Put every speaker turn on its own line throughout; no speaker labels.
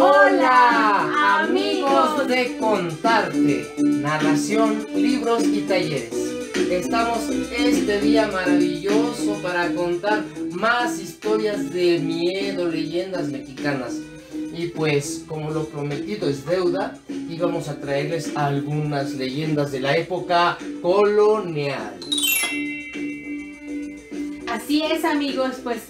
Hola, amigos de Contarte, narración, libros y talleres. Estamos este día maravilloso para contar más historias de miedo, leyendas mexicanas. Y pues, como lo prometido es deuda, íbamos a traerles algunas leyendas de la época colonial.
Así es, amigos, pues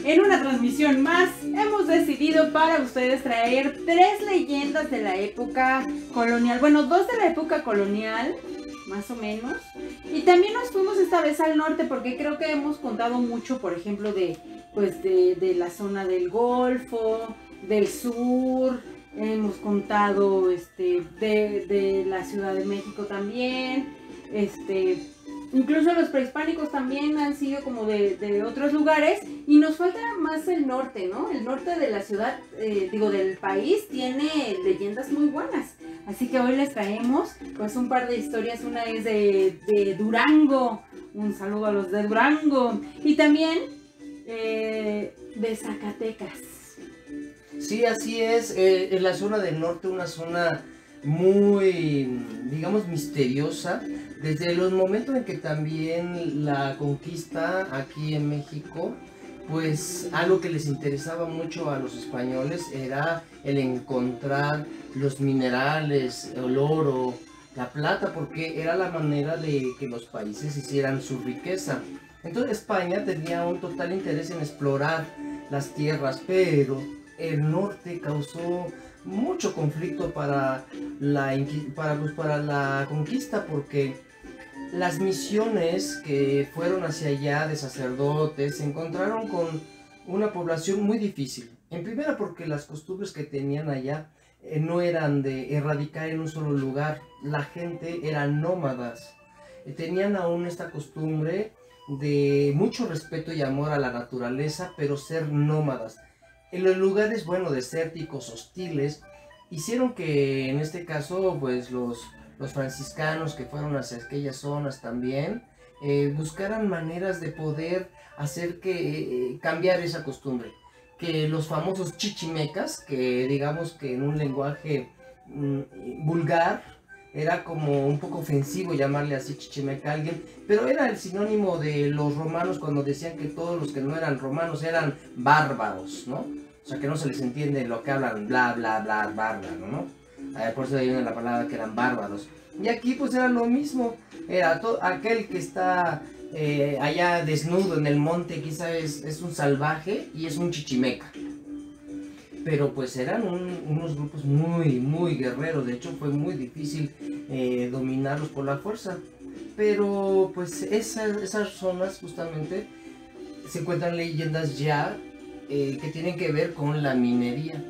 en una transmisión más hemos decidido para ustedes traer 3 leyendas de la época colonial. Bueno, 2 de la época colonial, más o menos. Y también nos fuimos esta vez al norte porque creo que hemos contado mucho, por ejemplo, de la zona del Golfo, del sur. Hemos contado de la Ciudad de México también. Incluso los prehispánicos también han sido como de otros lugares y nos falta más el norte, ¿no? El norte de la ciudad, del país tiene leyendas muy buenas. Así que hoy les traemos pues un par de historias. Una es de Durango, un saludo a los de Durango, y también de Zacatecas.
Sí, así es, en la zona del norte, una zona muy, digamos, misteriosa. Desde los momentos en que también la conquista aquí en México, pues algo que les interesaba mucho a los españoles era el encontrar los minerales, el oro, la plata, porque era la manera de que los países hicieran su riqueza. Entonces España tenía un total interés en explorar las tierras, pero el norte causó mucho conflicto para la conquista, porque las misiones que fueron hacia allá de sacerdotes se encontraron con una población muy difícil. En primera, porque las costumbres que tenían allá no eran de erradicar en un solo lugar. La gente eran nómadas. Tenían aún esta costumbre de mucho respeto y amor a la naturaleza, pero ser nómadas. En los lugares, desérticos, hostiles, hicieron que en este caso, pues los franciscanos que fueron hacia aquellas zonas también, buscaran maneras de poder hacer que cambiar esa costumbre. Que los famosos chichimecas, que digamos que en un lenguaje vulgar, era como un poco ofensivo llamarle así chichimeca a alguien, pero era el sinónimo de los romanos cuando decían que todos los que no eran romanos eran bárbaros, ¿no? O sea, que no se les entiende lo que hablan, bla, bla, bla, bárbaro, ¿no? Por eso viene la palabra que eran bárbaros. Y aquí pues era lo mismo, era aquel que está allá desnudo en el monte, quizá es un salvaje y es un chichimeca. Pero pues eran unos grupos muy, muy guerreros. De hecho fue muy difícil dominarlos por la fuerza. Pero pues esas zonas justamente se encuentran leyendas ya que tienen que ver con la minería.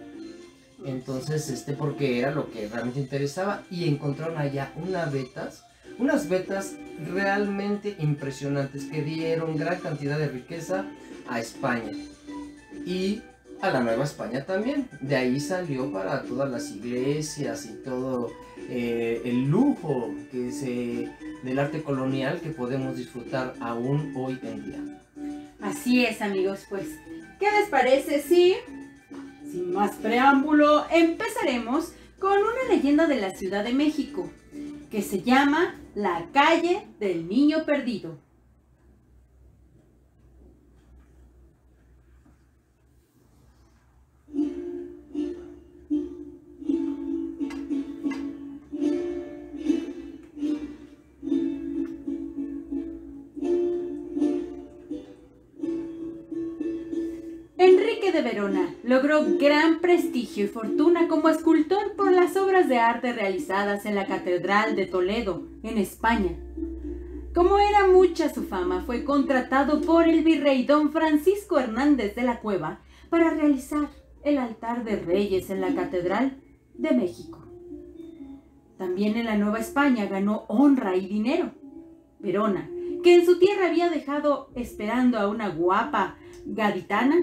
Entonces, porque era lo que realmente interesaba, y encontraron allá unas vetas realmente impresionantes que dieron gran cantidad de riqueza a España y a la Nueva España también. De ahí salió para todas las iglesias y todo el lujo del arte colonial que podemos disfrutar aún hoy en día.
Así es, amigos, pues, ¿qué les parece si, sin más preámbulo, empezaremos con una leyenda de la Ciudad de México que se llama La Calle del Niño Perdido? Enrique de Verona logró gran prestigio y fortuna como escultor por las obras de arte realizadas en la Catedral de Toledo, en España. Como era mucha su fama, fue contratado por el virrey don Francisco Hernández de la Cueva para realizar el altar de reyes en la Catedral de México. También en la Nueva España ganó honra y dinero. Verona, que en su tierra había dejado esperando a una guapa gaditana,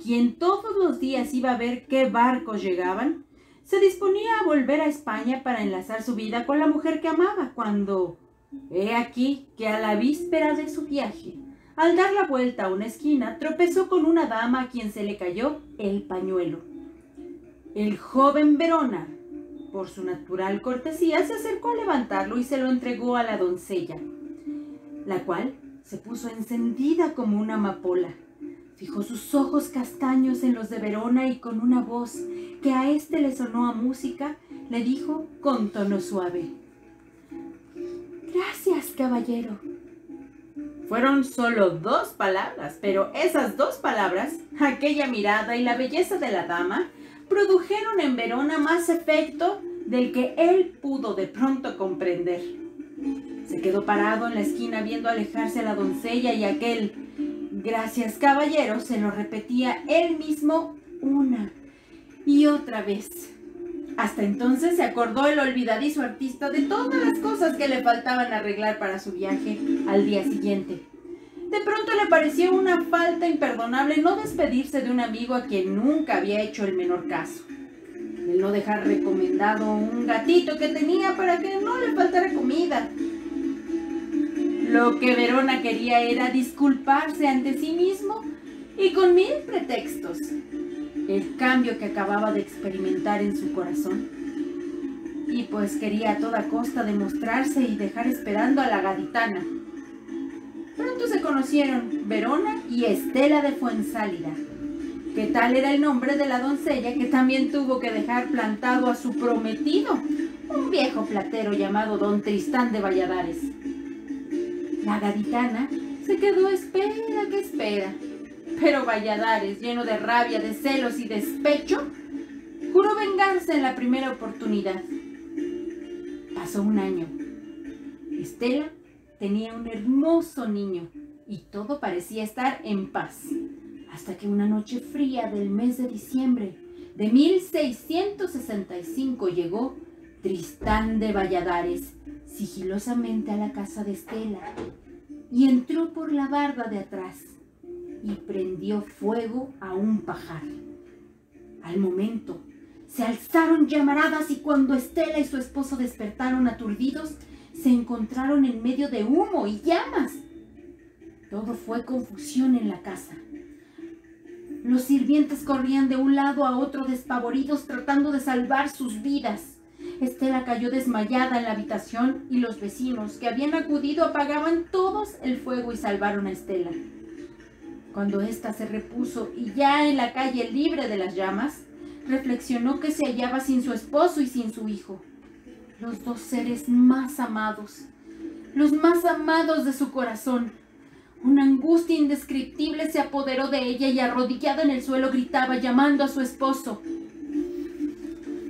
quien todos los días iba a ver qué barcos llegaban, se disponía a volver a España para enlazar su vida con la mujer que amaba, cuando, he aquí que a la víspera de su viaje, al dar la vuelta a una esquina, tropezó con una dama a quien se le cayó el pañuelo. El joven Verona, por su natural cortesía, se acercó a levantarlo y se lo entregó a la doncella, la cual se puso encendida como una amapola. Fijó sus ojos castaños en los de Verona y con una voz que a éste le sonó a música, le dijo con tono suave: «Gracias, caballero». Fueron solo 2 palabras, pero esas 2 palabras, aquella mirada y la belleza de la dama, produjeron en Verona más efecto del que él pudo de pronto comprender. Se quedó parado en la esquina viendo alejarse a la doncella y aquel «Gracias, caballero» se lo repetía él mismo una y otra vez. Hasta entonces se acordó el olvidadizo artista de todas las cosas que le faltaban arreglar para su viaje al día siguiente. De pronto le pareció una falta imperdonable no despedirse de un amigo a quien nunca había hecho el menor caso. El no dejar recomendado un gatito que tenía para que no le faltara comida. Lo que Verona quería era disculparse ante sí mismo y con 1000 pretextos. El cambio que acababa de experimentar en su corazón. Y pues quería a toda costa demostrarse y dejar esperando a la gaditana. Pronto se conocieron Verona y Estela de Fuensálida, que tal era el nombre de la doncella que también tuvo que dejar plantado a su prometido, un viejo platero llamado don Tristán de Valladares. La gaditana se quedó espera que espera, pero Valladares, lleno de rabia, de celos y despecho, juró vengarse en la primera oportunidad. Pasó un año. Estela tenía un hermoso niño y todo parecía estar en paz, hasta que una noche fría del mes de diciembre de 1665 llegó Tristán de Valladares sigilosamente a la casa de Estela y entró por la barda de atrás y prendió fuego a un pajar. Al momento se alzaron llamaradas y cuando Estela y su esposo despertaron aturdidos, se encontraron en medio de humo y llamas. Todo fue confusión en la casa. Los sirvientes corrían de un lado a otro despavoridos tratando de salvar sus vidas. Estela cayó desmayada en la habitación y los vecinos que habían acudido apagaban todos el fuego y salvaron a Estela. Cuando ésta se repuso y ya en la calle libre de las llamas, reflexionó que se hallaba sin su esposo y sin su hijo. Los 2 seres más amados, los más amados de su corazón. Una angustia indescriptible se apoderó de ella y arrodillada en el suelo gritaba llamando a su esposo.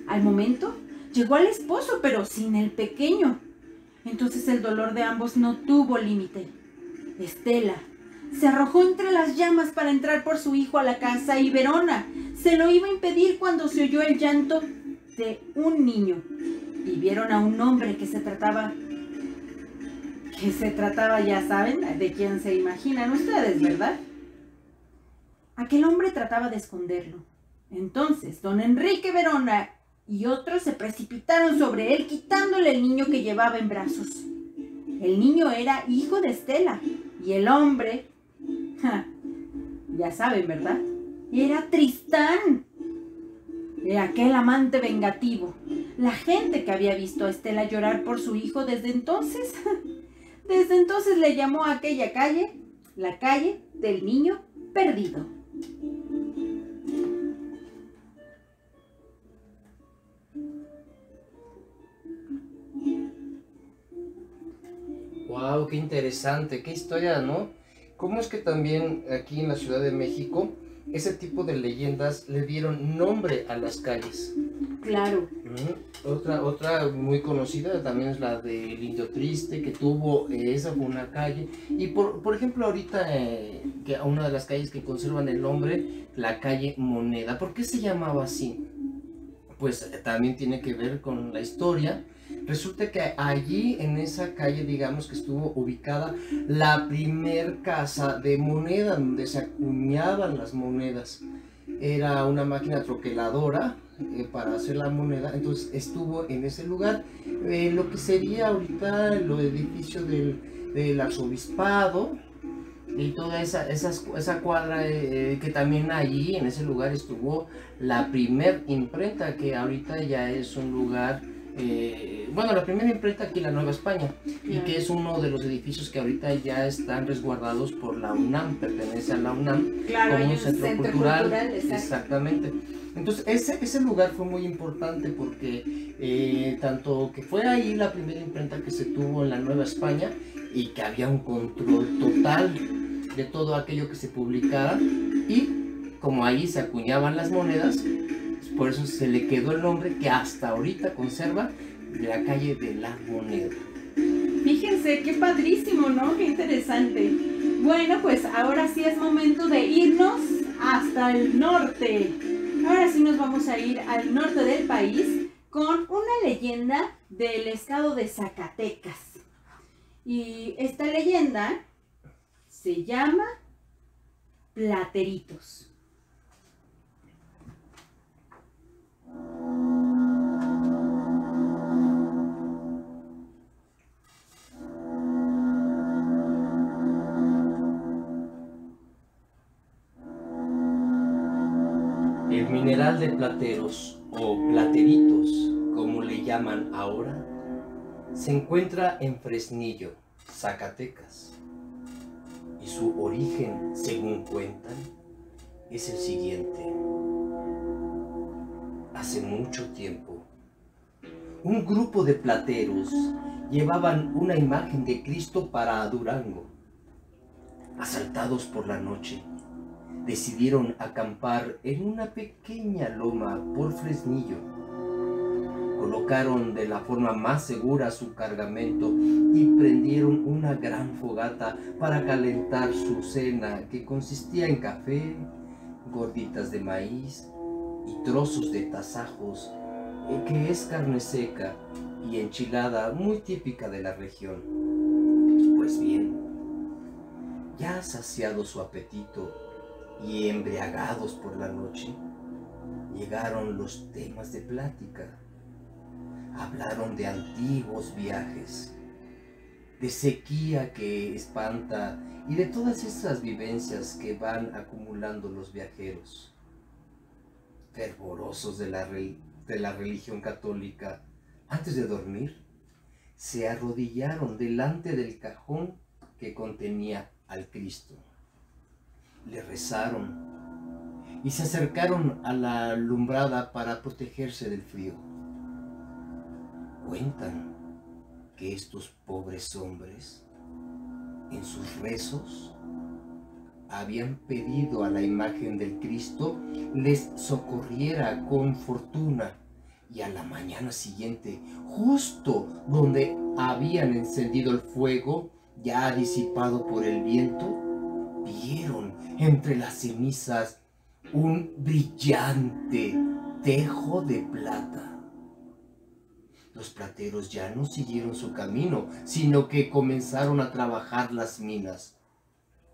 Al momento llegó al esposo, pero sin el pequeño. Entonces el dolor de ambos no tuvo límite. Estela se arrojó entre las llamas para entrar por su hijo a la casa y Verona se lo iba a impedir cuando se oyó el llanto de un niño y vieron a un hombre que se trataba, ya saben, de quién se imaginan ustedes, ¿verdad? Aquel hombre trataba de esconderlo. Entonces don Enrique Verona y otros se precipitaron sobre él quitándole el niño que llevaba en brazos. El niño era hijo de Estela y el hombre, ya saben, ¿verdad? Era Tristán, aquel amante vengativo. La gente que había visto a Estela llorar por su hijo desde entonces le llamó a aquella calle la calle del niño perdido.
Wow, qué interesante, qué historia, ¿no? ¿Cómo es que también aquí en la Ciudad de México ese tipo de leyendas le dieron nombre a las calles?
Claro.
Otra muy conocida también es la del Indio Triste, que tuvo, esa fue una calle. Y por ejemplo ahorita, que una de las calles que conservan el nombre, la calle Moneda. ¿Por qué se llamaba así? Pues también tiene que ver con la historia. Resulta que allí en esa calle, digamos que estuvo ubicada la primer casa de moneda, donde se acuñaban las monedas. Era una máquina troqueladora para hacer la moneda, entonces estuvo en ese lugar. Lo que sería ahorita el edificio del arzobispado, y toda esa cuadra, que también allí en ese lugar estuvo la primer imprenta, que ahorita ya es un lugar, bueno, la primera imprenta aquí en la Nueva España, y que es uno de los edificios que ahorita ya están resguardados por la UNAM, pertenece a la UNAM,
claro,
como un centro cultural,
exactamente.
Entonces ese lugar fue muy importante porque tanto que fue ahí la primera imprenta que se tuvo en la Nueva España, y que había un control total de todo aquello que se publicara, y como ahí se acuñaban las monedas, por eso se le quedó el nombre que hasta ahorita conserva, de la calle de la Moneda.
Fíjense, qué padrísimo, ¿no? Qué interesante. Bueno, pues ahora sí es momento de irnos hasta el norte. Ahora sí nos vamos a ir al norte del país con una leyenda del estado de Zacatecas. Y esta leyenda se llama Plateritos.
El mineral de Plateros, o Plateritos, como le llaman ahora, se encuentra en Fresnillo, Zacatecas, y su origen, según cuentan, es el siguiente. Hace mucho tiempo, un grupo de plateros llevaban una imagen de Cristo para Durango. Asaltados por la noche, decidieron acampar en una pequeña loma por Fresnillo. Colocaron de la forma más segura su cargamento y prendieron una gran fogata para calentar su cena, que consistía en café, gorditas de maíz y trozos de tasajos, que es carne seca y enchilada muy típica de la región. Pues bien, ya saciado su apetito y embriagados por la noche, llegaron los temas de plática. Hablaron de antiguos viajes, de sequía que espanta y de todas esas vivencias que van acumulando los viajeros. Fervorosos de la religión católica, antes de dormir, se arrodillaron delante del cajón que contenía al Cristo. Le rezaron y se acercaron a la alumbrada para protegerse del frío. Cuentan que estos pobres hombres, en sus rezos, habían pedido a la imagen del Cristo les socorriera con fortuna, y a la mañana siguiente, justo donde habían encendido el fuego, ya disipado por el viento, vieron entre las cenizas un brillante tejo de plata. Los plateros ya no siguieron su camino, sino que comenzaron a trabajar las minas.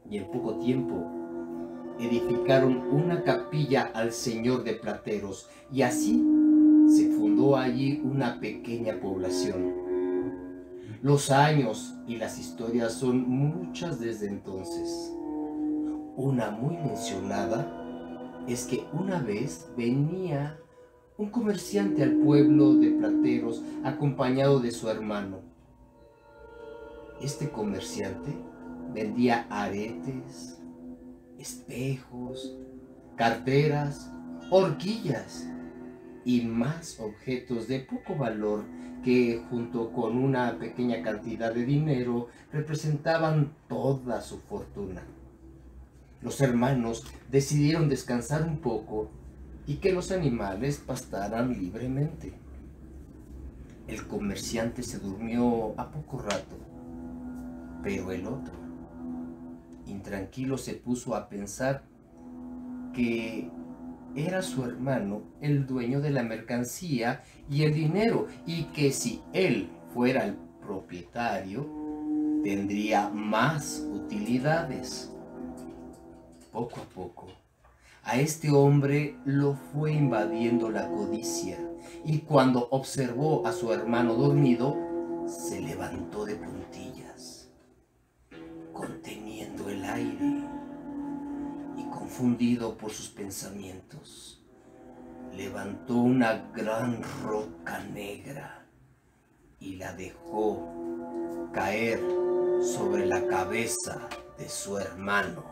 Y en poco tiempo edificaron una capilla al Señor de Plateros, y así se fundó allí una pequeña población. Los años y las historias son muchas desde entonces. Una muy mencionada es que una vez venía un comerciante al pueblo de Plateros acompañado de su hermano. Este comerciante vendía aretes, espejos, carteras, horquillas y más objetos de poco valor que, junto con una pequeña cantidad de dinero, representaban toda su fortuna. Los hermanos decidieron descansar un poco y que los animales pastaran libremente. El comerciante se durmió a poco rato, pero el otro, intranquilo, se puso a pensar que era su hermano el dueño de la mercancía y el dinero, y que si él fuera el propietario, tendría más utilidades. Poco a poco, a este hombre lo fue invadiendo la codicia, y cuando observó a su hermano dormido, se levantó de puntillas. Conteniendo el aire y, confundido por sus pensamientos, levantó una gran roca negra y la dejó caer sobre la cabeza de su hermano.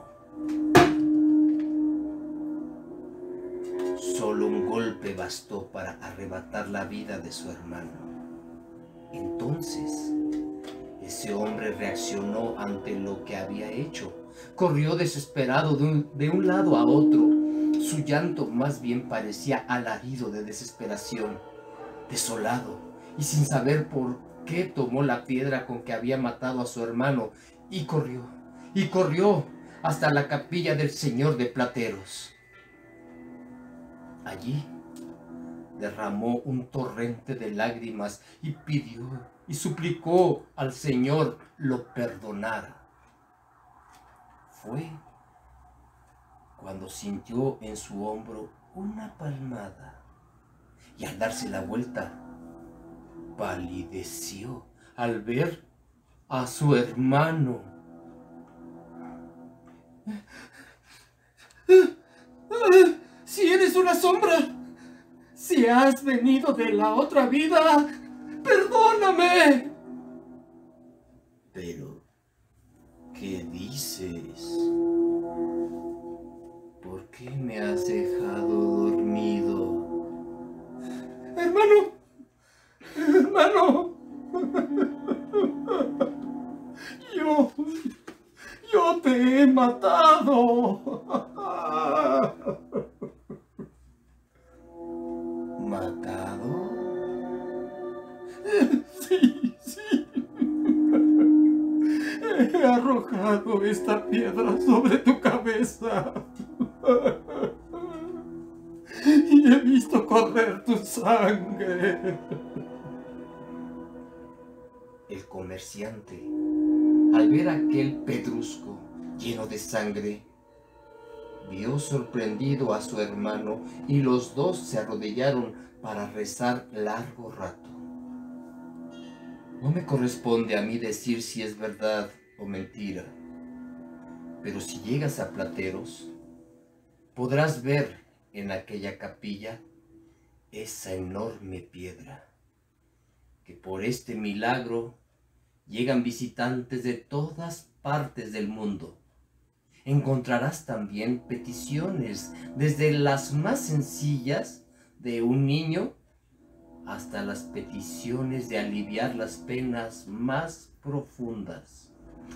Solo un golpe bastó para arrebatar la vida de su hermano. Entonces, ese hombre reaccionó ante lo que había hecho. Corrió desesperado de un lado a otro. Su llanto más bien parecía alarido de desesperación. Desolado y sin saber por qué, tomó la piedra con que había matado a su hermano y corrió hasta la capilla del Señor de Plateros. Allí derramó un torrente de lágrimas y pidió y suplicó al Señor lo perdonara. Fue cuando sintió en su hombro una palmada y, al darse la vuelta, palideció al ver a su hermano. Si eres una sombra, si has venido de la otra vida, perdóname. Pero, ¿qué dices? ¿Por qué me has dejado dormido? Hermano, yo te he matado. ¿Matado? Sí. He arrojado esta piedra sobre tu cabeza y he visto correr tu sangre. El comerciante, al ver aquel pedrusco lleno de sangre, vio sorprendido a su hermano y los dos se arrodillaron para rezar largo rato. No me corresponde a mí decir si es verdad o mentira, pero si llegas a Plateros, podrás ver en aquella capilla esa enorme piedra, que por este milagro llegan visitantes de todas partes del mundo. Encontrarás también peticiones, desde las más sencillas de un niño hasta las peticiones de aliviar las penas más profundas.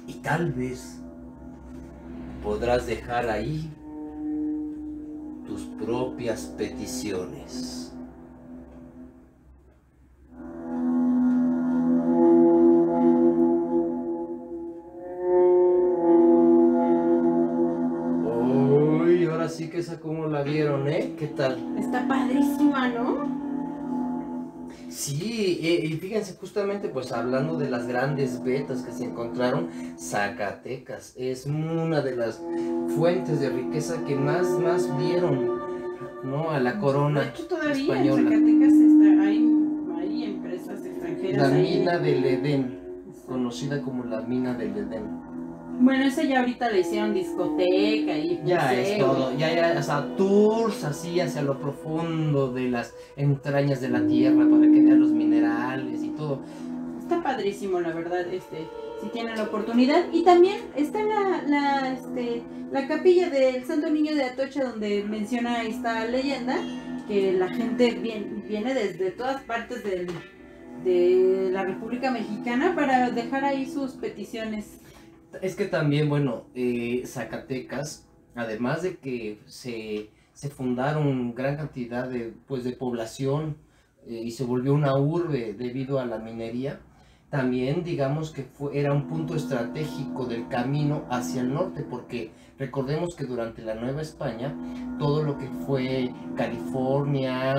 Y tal vez podrás dejar ahí tus propias peticiones. Uy, ahora sí que esa como la vieron, ¿eh? ¿Qué tal?
Está padrísima, ¿no?
Sí, y fíjense, justamente pues hablando de las grandes vetas que se encontraron, Zacatecas es una de las fuentes de riqueza que más dieron, ¿no?, a la corona
De hecho, todavía
española.
en Zacatecas hay empresas extranjeras.
La
ahí.
mina del Edén, conocida como la mina del Edén.
Bueno, esa ya ahorita le hicieron discoteca y
Ya es
museo.
todo, ya, o sea, tours así hacia lo profundo de las entrañas de la tierra para que vean los minerales y todo.
Está padrísimo, la verdad, si tienen la oportunidad. Y también está la capilla del Santo Niño de Atocha, donde menciona esta leyenda, que la gente viene desde todas partes de la República Mexicana para dejar ahí sus peticiones.
Es que también, bueno, Zacatecas, además de que se fundaron gran cantidad de población y se volvió una urbe debido a la minería, también digamos que era un punto estratégico del camino hacia el norte, porque recordemos que durante la Nueva España, todo lo que fue California,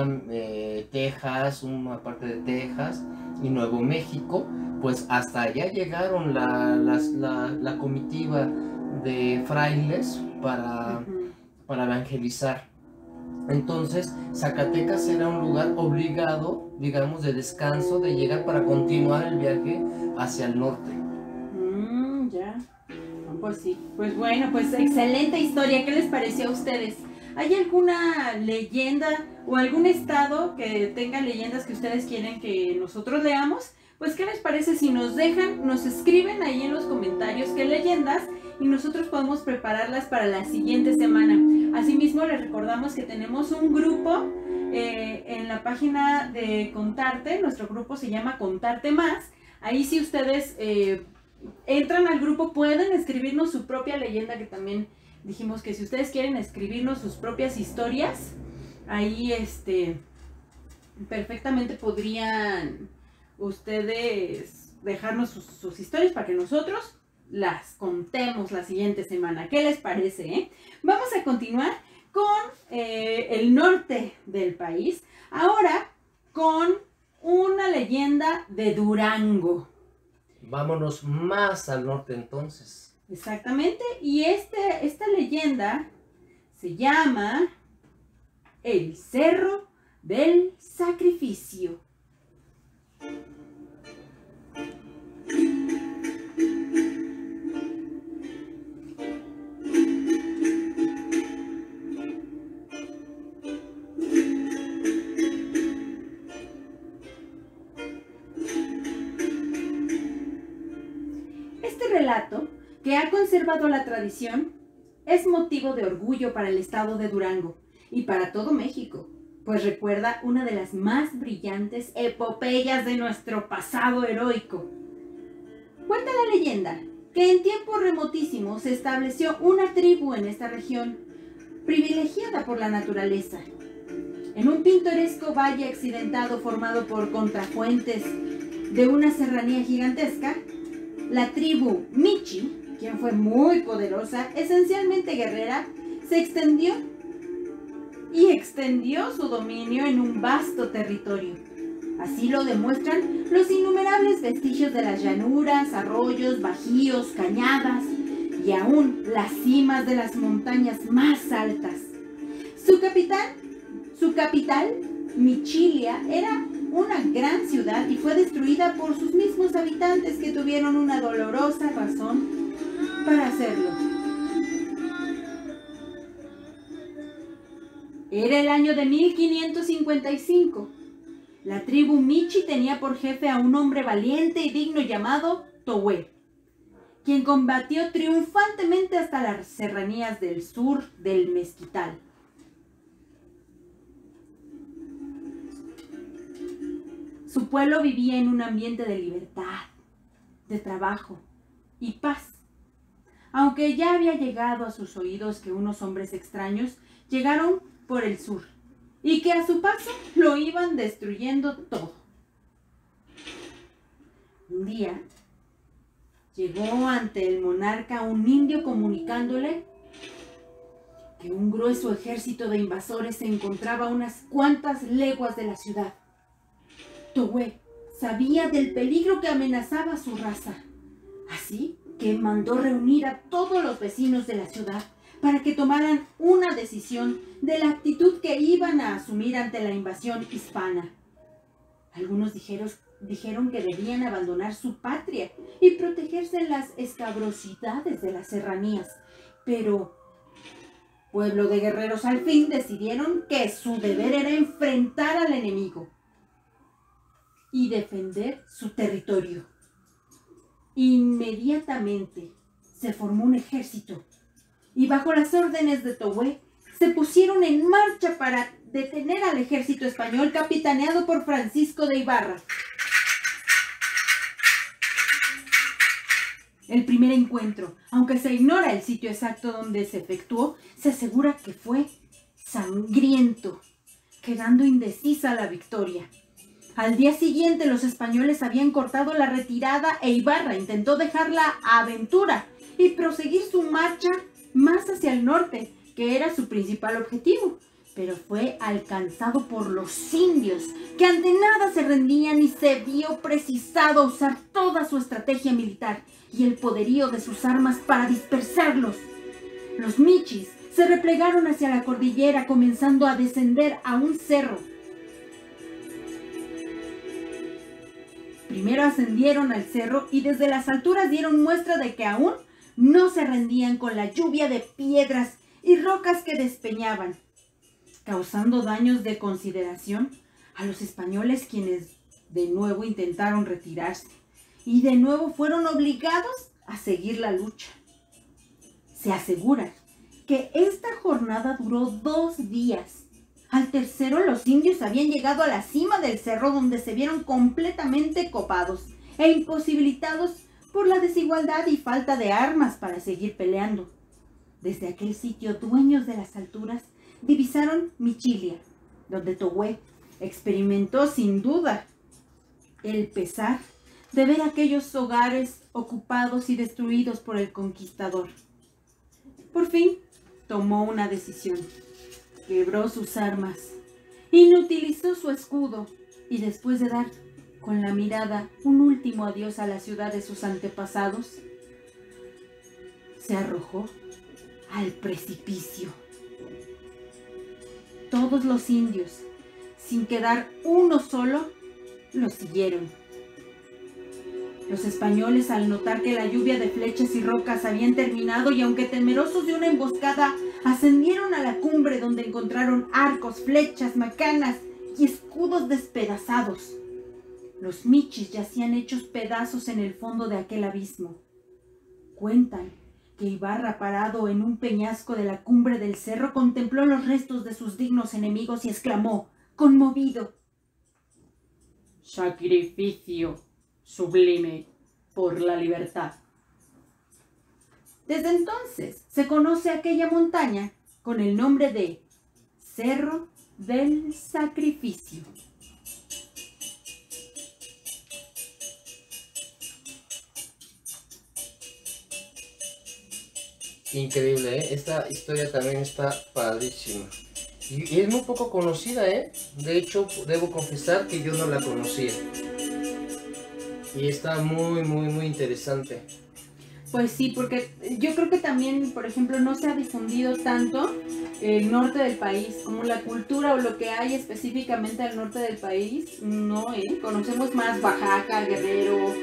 Texas, una parte de Texas y Nuevo México, pues hasta allá llegaron la comitiva de frailes para evangelizar. Entonces, Zacatecas era un lugar obligado, digamos, de descanso, de llegar para continuar el viaje hacia el norte.
Ya. Pues sí, pues bueno, pues excelente historia. ¿Qué les pareció a ustedes? ¿Hay alguna leyenda o algún estado que tenga leyendas que ustedes quieren que nosotros leamos? Pues ¿qué les parece si nos dejan, nos escriben ahí en los comentarios qué leyendas y nosotros podemos prepararlas para la siguiente semana? Asimismo les recordamos que tenemos un grupo en la página de Contarte. Nuestro grupo se llama Contarte Más. Ahí si ustedes entran al grupo pueden escribirnos su propia leyenda, que también dijimos que si ustedes quieren escribirnos sus propias historias, ahí perfectamente podrían ustedes dejarnos sus historias para que nosotros las contemos la siguiente semana. ¿Qué les parece? Vamos a continuar con el norte del país, ahora con una leyenda de Durango.
Vámonos más al norte entonces.
Exactamente, y esta leyenda se llama El Cerro del Sacrificio. Este relato, que ha conservado la tradición, es motivo de orgullo para el estado de Durango y para todo México, pues recuerda una de las más brillantes epopeyas de nuestro pasado heroico. Cuenta la leyenda que en tiempos remotísimos se estableció una tribu en esta región, privilegiada por la naturaleza. En un pintoresco valle accidentado formado por contrafuentes de una serranía gigantesca, la tribu Michi, quien fue muy poderosa, esencialmente guerrera, se extendió su dominio en un vasto territorio. Así lo demuestran los innumerables vestigios de las llanuras, arroyos, bajíos, cañadas y aún las cimas de las montañas más altas. Su capital, Michilia, era una gran ciudad y fue destruida por sus mismos habitantes, que tuvieron una dolorosa razón para hacerlo. Era el año de 1555. La tribu Michi tenía por jefe a un hombre valiente y digno llamado Towé, quien combatió triunfantemente hasta las serranías del sur del Mezquital. Su pueblo vivía en un ambiente de libertad, de trabajo y paz, aunque ya había llegado a sus oídos que unos hombres extraños llegaron por el sur y que a su paso lo iban destruyendo todo. Un día llegó ante el monarca un indio comunicándole que un grueso ejército de invasores se encontraba a unas cuantas leguas de la ciudad. Towé sabía del peligro que amenazaba a su raza, así que mandó reunir a todos los vecinos de la ciudad para que tomaran una decisión de la actitud que iban a asumir ante la invasión hispana. Algunos dijeron que debían abandonar su patria y protegerse en las escabrosidades de las serranías, pero pueblo de guerreros al fin decidieron que su deber era enfrentar al enemigo y defender su territorio. Inmediatamente se formó un ejército y bajo las órdenes de Towé se pusieron en marcha para detener al ejército español capitaneado por Francisco de Ibarra. El primer encuentro, aunque se ignora el sitio exacto donde se efectuó, se asegura que fue sangriento, quedando indecisa la victoria. Al día siguiente los españoles habían cortado la retirada e Ibarra intentó dejar la aventura y proseguir su marcha más hacia el norte, que era su principal objetivo, pero fue alcanzado por los indios, que ante nada se rendían y se vio precisado usar toda su estrategia militar y el poderío de sus armas para dispersarlos. Los michis se replegaron hacia la cordillera, comenzando a descender a un cerro. Primero ascendieron al cerro y desde las alturas dieron muestra de que aún no se rendían con la lluvia de piedras y rocas que despeñaban, causando daños de consideración a los españoles, quienes de nuevo intentaron retirarse y de nuevo fueron obligados a seguir la lucha. Se asegura que esta jornada duró 2 días. Al tercero, los indios habían llegado a la cima del cerro, donde se vieron completamente copados e imposibilitados por la desigualdad y falta de armas para seguir peleando. Desde aquel sitio, dueños de las alturas divisaron Michilia, donde Towé experimentó sin duda el pesar de ver aquellos hogares ocupados y destruidos por el conquistador. Por fin tomó una decisión. Quebró sus armas, inutilizó su escudo y después de dar con la mirada un último adiós a la ciudad de sus antepasados, se arrojó al precipicio. Todos los indios, sin quedar uno solo, lo siguieron. Los españoles, al notar que la lluvia de flechas y rocas habían terminado y aunque temerosos de una emboscada, ascendieron a la cumbre, donde encontraron arcos, flechas, macanas y escudos despedazados. Los michis yacían hechos pedazos en el fondo de aquel abismo. Cuentan que Ibarra, parado en un peñasco de la cumbre del cerro, contempló los restos de sus dignos enemigos y exclamó, conmovido: «Sacrificio sublime por la libertad». Desde entonces se conoce aquella montaña con el nombre de Cerro del Sacrificio.
Increíble, ¿eh? Esta historia también está padrísima. Y es muy poco conocida, ¿eh? De hecho, debo confesar que yo no la conocía. Y está muy interesante.
Pues sí, porque yo creo que también, por ejemplo, no se ha difundido tanto el norte del país, como la cultura o lo que hay específicamente al norte del país, no, conocemos más Oaxaca, Guerrero,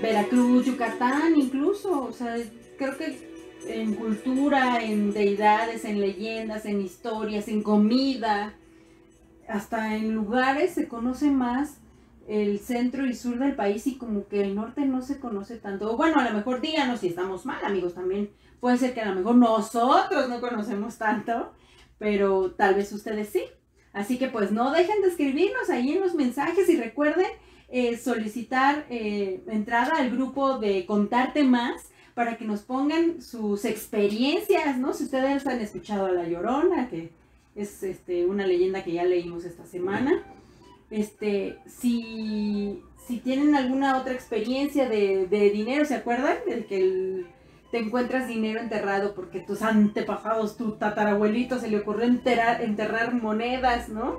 Veracruz, Yucatán incluso, o sea, creo que en cultura, en deidades, en leyendas, en historias, en comida, hasta en lugares se conoce más el centro y sur del país y como que el norte no se conoce tanto. O bueno, a lo mejor díganos si estamos mal, amigos, también puede ser que a lo mejor nosotros no conocemos tanto, pero tal vez ustedes sí. Así que pues no dejen de escribirnos ahí en los mensajes y recuerden solicitar entrada al grupo de Contarte Más para que nos pongan sus experiencias, ¿no? Si ustedes han escuchado a La Llorona, que es una leyenda que ya leímos esta semana. Si tienen alguna otra experiencia de dinero, ¿se acuerdan? De que te encuentras dinero enterrado porque tus antepasados, tu tatarabuelito se le ocurrió enterrar monedas, ¿no?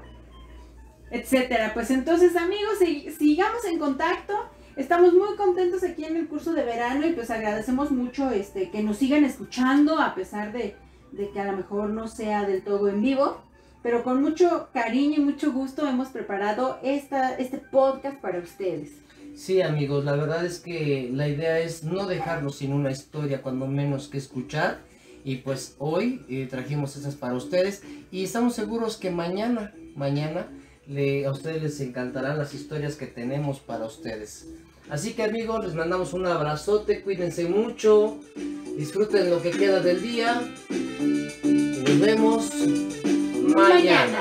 Etcétera. Pues entonces, amigos, sigamos en contacto. Estamos muy contentos aquí en el curso de verano y pues agradecemos mucho que nos sigan escuchando a pesar de que a lo mejor no sea del todo en vivo. Pero con mucho cariño y mucho gusto hemos preparado este podcast para ustedes.
Sí, amigos, la verdad es que la idea es no dejarnos sin una historia, cuando menos que escuchar. Y pues hoy trajimos esas para ustedes y estamos seguros que mañana a ustedes les encantarán las historias que tenemos para ustedes. Así que, amigos, les mandamos un abrazote, cuídense mucho, disfruten lo que queda del día y nos vemos mañana.